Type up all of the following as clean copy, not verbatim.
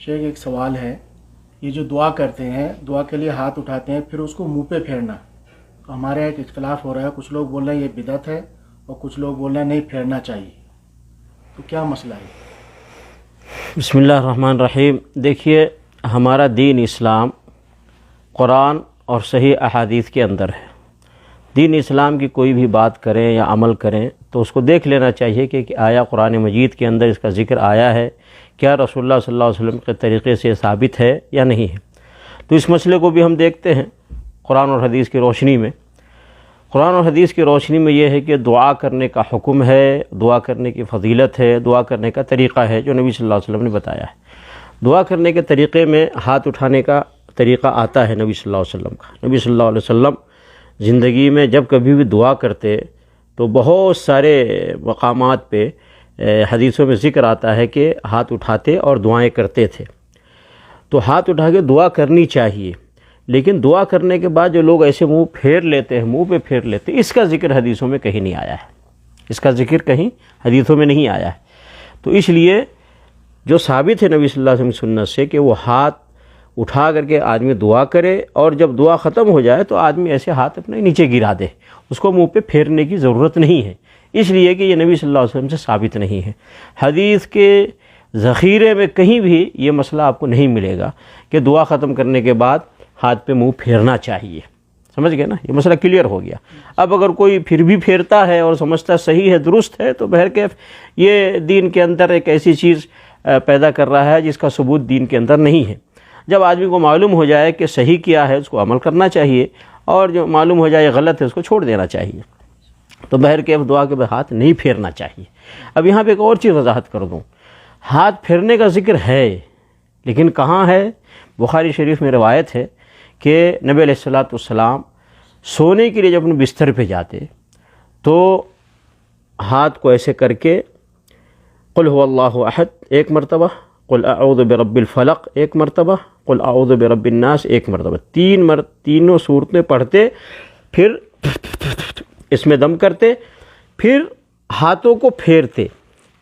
شیخ ایک سوال ہے، یہ جو دعا کرتے ہیں، دعا کے لیے ہاتھ اٹھاتے ہیں پھر اس کو منہ پہ پھیرنا، تو ہمارے ایک اختلاف ہو رہا ہے، کچھ لوگ بول رہے ہیں یہ بدعت ہے اور کچھ لوگ بول رہے ہیں نہیں پھیرنا چاہیے، تو کیا مسئلہ ہے؟ بسم اللہ الرحمن الرحیم۔ دیکھیے، ہمارا دین اسلام قرآن اور صحیح احادیث کے اندر ہے۔ دین اسلام کی کوئی بھی بات کریں یا عمل کریں تو اس کو دیکھ لینا چاہیے کہ آیا قرآن مجید کے اندر اس کا ذکر آیا ہے، کیا رسول اللہ صلی اللہ علیہ وسلم کے طریقے سے ثابت ہے یا نہیں ہے۔ تو اس مسئلے کو بھی ہم دیکھتے ہیں قرآن اور حدیث کی روشنی میں۔ قرآن اور حدیث کی روشنی میں یہ ہے کہ دعا کرنے کا حکم ہے، دعا کرنے کی فضیلت ہے، دعا کرنے کا طریقہ ہے جو نبی صلی اللہ علیہ وسلم نے بتایا ہے۔ دعا کرنے کے طریقے میں ہاتھ اٹھانے کا طریقہ آتا ہے نبی صلی اللہ علیہ وسلم کا۔ نبی صلی اللہ علیہ وسلم زندگی میں جب کبھی بھی دعا کرتے تو بہت سارے مقامات پہ حدیثوں میں ذکر آتا ہے کہ ہاتھ اٹھاتے اور دعائیں کرتے تھے۔ تو ہاتھ اٹھا کے دعا کرنی چاہیے، لیکن دعا کرنے کے بعد جو لوگ ایسے منہ پھیر لیتے ہیں، منہ پہ پھیر لیتے ہیں، اس کا ذکر حدیثوں میں کہیں نہیں آیا ہے، اس کا ذکر کہیں حدیثوں میں نہیں آیا ہے۔ تو اس لیے جو ثابت ہے نبی صلی اللہ علیہ وسلم کی سنت سے کہ وہ ہاتھ اٹھا کر کے آدمی دعا کرے اور جب دعا ختم ہو جائے تو آدمی ایسے ہاتھ اپنے نیچے گرا دے، اس کو منہ پہ پھیرنے کی ضرورت نہیں ہے، اس لیے کہ یہ نبی صلی اللہ علیہ وسلم سے ثابت نہیں ہے۔ حدیث کے ذخیرے میں کہیں بھی یہ مسئلہ آپ کو نہیں ملے گا کہ دعا ختم کرنے کے بعد ہاتھ پہ منہ پھیرنا چاہیے۔ سمجھ گئے نا، یہ مسئلہ کلیئر ہو گیا۔ اب اگر کوئی پھر بھی پھیرتا ہے اور سمجھتا صحیح ہے، درست ہے، تو بہرکیف یہ دین کے اندر ایک ایسی چیز پیدا کر رہا ہے جس کا ثبوت دین کے اندر نہیں ہے۔ جب آدمی کو معلوم ہو جائے کہ صحیح کیا ہے اس کو عمل کرنا چاہیے، اور جو معلوم ہو جائے غلط ہے اس کو چھوڑ دینا چاہیے۔ تو بہرکیف دعا کے بعد ہاتھ نہیں پھیرنا چاہیے۔ اب یہاں پہ ایک اور چیز وضاحت کر دوں، ہاتھ پھیرنے کا ذکر ہے لیکن کہاں ہے؟ بخاری شریف میں روایت ہے کہ نبی علیہ السلام سونے کے لیے جب اپنے بستر پہ جاتے تو ہاتھ کو ایسے کر کے قل هو اللہ احد ایک مرتبہ، قل اعوذ برب الفلق ایک مرتبہ، قل اعوذ برب الناس ایک مرتبہ، تینوں صورتیں پڑھتے، پھر اس میں دم کرتے، پھر ہاتھوں کو پھیرتے،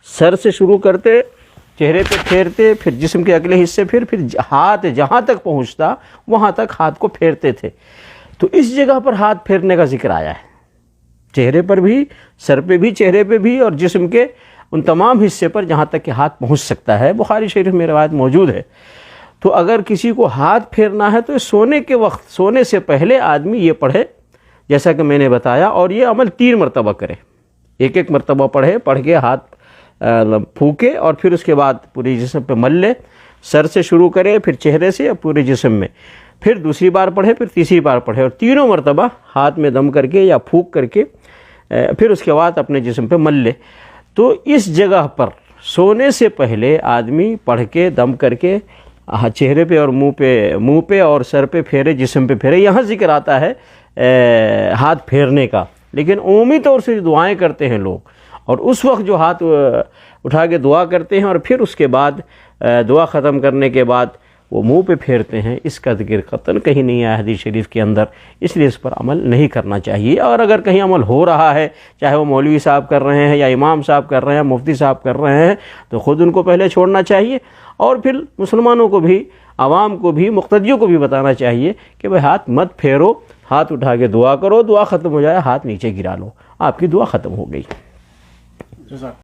سر سے شروع کرتے، چہرے پہ پھیرتے، پھر جسم کے اگلے حصے، پھر ہاتھ جہاں تک پہنچتا وہاں تک ہاتھ کو پھیرتے تھے۔ تو اس جگہ پر ہاتھ پھیرنے کا ذکر آیا ہے، چہرے پر بھی، سر پہ بھی، چہرے پہ بھی، اور جسم کے ان تمام حصے پر جہاں تک کہ ہاتھ پہنچ سکتا ہے۔ بخاری شریف میں روایت موجود ہے۔ تو اگر کسی کو ہاتھ پھیرنا ہے تو سونے کے وقت، سونے سے پہلے آدمی یہ پڑھے جیسا کہ میں نے بتایا، اور یہ عمل 3 مرتبہ کرے، ایک مرتبہ پڑھ کے ہاتھ پھونکے، اور پھر اس کے بعد پورے جسم پہ مل لے، سر سے شروع کرے، پھر چہرے سے، پورے جسم میں، پھر دوسری بار پڑھے، پھر تیسری بار پڑھے، اور تینوں مرتبہ ہاتھ میں دم کر کے یا پھونک کر کے پھر اس کے بعد اپنے جسم پہ مل لے۔ تو اس جگہ پر سونے سے پہلے آدمی پڑھ کے دم کر کے چہرے پہ اور منہ پہ اور سر پہ پھیرے، جسم پہ پھیرے۔ یہاں ذکر آتا ہے ہاتھ پھیرنے کا، لیکن عمومی طور سے دعائیں کرتے ہیں لوگ، اور اس وقت جو ہاتھ اٹھا کے دعا کرتے ہیں اور پھر اس کے بعد دعا ختم کرنے کے بعد وہ منہ پہ پھیرتے ہیں، اس کا ذکر قطعاً کہیں نہیں ہے حدیث شریف کے اندر، اس لیے اس پر عمل نہیں کرنا چاہیے۔ اور اگر کہیں عمل ہو رہا ہے، چاہے وہ مولوی صاحب کر رہے ہیں یا امام صاحب کر رہے ہیں، مفتی صاحب کر رہے ہیں، تو خود ان کو پہلے چھوڑنا چاہیے، اور پھر مسلمانوں کو بھی، عوام کو بھی، مقتدیوں کو بھی بتانا چاہیے کہ بھئی ہاتھ مت پھیرو، ہاتھ اٹھا کے دعا کرو، دعا ختم ہو جائے ہاتھ نیچے گرا لو، آپ کی دعا ختم ہو گئی۔